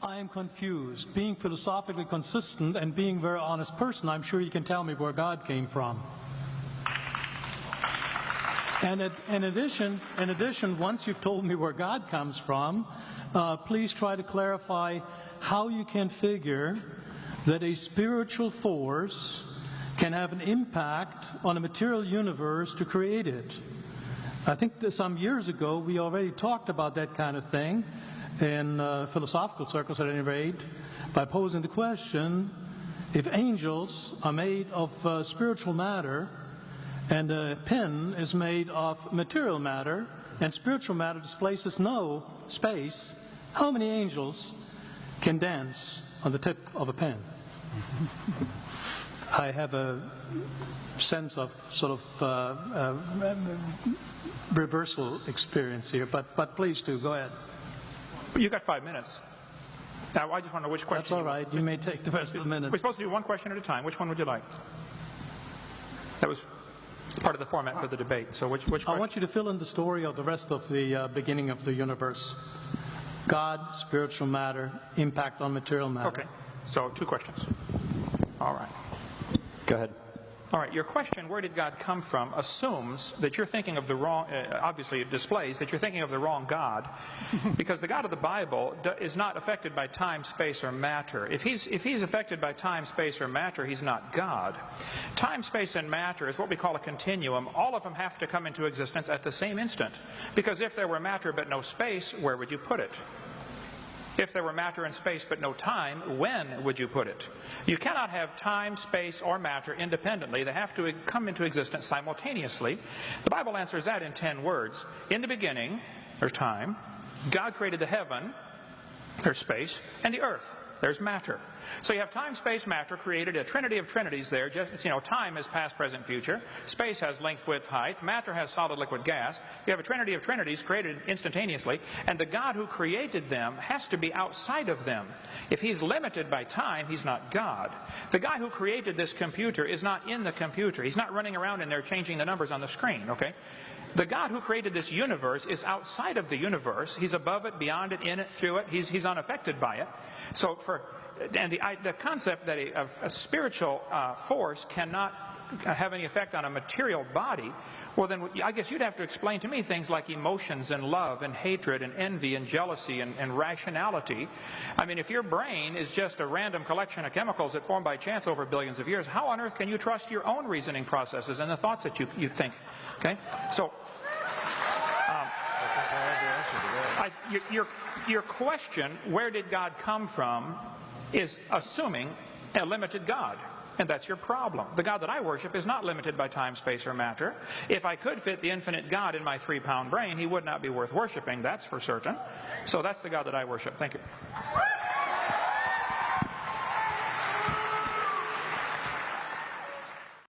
I am confused. Being philosophically consistent and being a very honest person, I'm sure you can tell me where God came from. And in addition, once you've told me where God comes from, please try to clarify how you can figure that a spiritual force can have an impact on a material universe to create it. I think that some years ago we already talked about that kind of thing in philosophical circles at any rate, by posing the question, if angels are made of spiritual matter and a pen is made of material matter and spiritual matter displaces no space, how many angels can dance on the tip of a pen? I have a sense of sort of reversal experience here, but please do, go ahead. You got 5 minutes. Now, I just want to know which question. That's all right. You may take the rest of the minute. We're supposed to do one question at a time. Which one would you like? That was part of the format for the debate. So which question? I want you to fill in the story of the rest of the beginning of the universe. God, spiritual matter, impact on material matter. Okay. So 2 questions. All right. Go ahead. All right, your question, where did God come from, assumes that you're thinking of the wrong, obviously it displays that you're thinking of the wrong God, because the God of the Bible is not affected by time, space, or matter. If he's affected by time, space, or matter, he's not God. Time, space, and matter is what we call a continuum. All of them have to come into existence at the same instant, because if there were matter but no space, where would you put it? If there were matter and space but no time, when would you put it? You cannot have time, space, or matter independently. They have to come into existence simultaneously. The Bible answers that in 10 words. In the beginning, there's time. God created the heaven, there's space, and the earth, there's matter. So you have time, space, matter, created a trinity of trinities there. Just, time is past, present, future. Space has length, width, height. Matter has solid, liquid, gas. You have a trinity of trinities created instantaneously, and the God who created them has to be outside of them. If he's limited by time, he's not God. The guy who created this computer is not in the computer. He's not running around in there changing the numbers on the screen, okay? The God who created this universe is outside of the universe. He's above it, beyond it, in it, through it. He's unaffected by it. So the concept that a spiritual force cannot have any effect on a material body, well then I guess you'd have to explain to me things like emotions and love and hatred and envy and jealousy and rationality. I mean, if your brain is just a random collection of chemicals that formed by chance over billions of years, how on earth can you trust your own reasoning processes and the thoughts that you think? Okay, so your question, where did God come from, is assuming a limited God. And that's your problem. The God that I worship is not limited by time, space, or matter. If I could fit the infinite God in my 3-pound brain, he would not be worth worshiping, that's for certain. So that's the God that I worship. Thank you.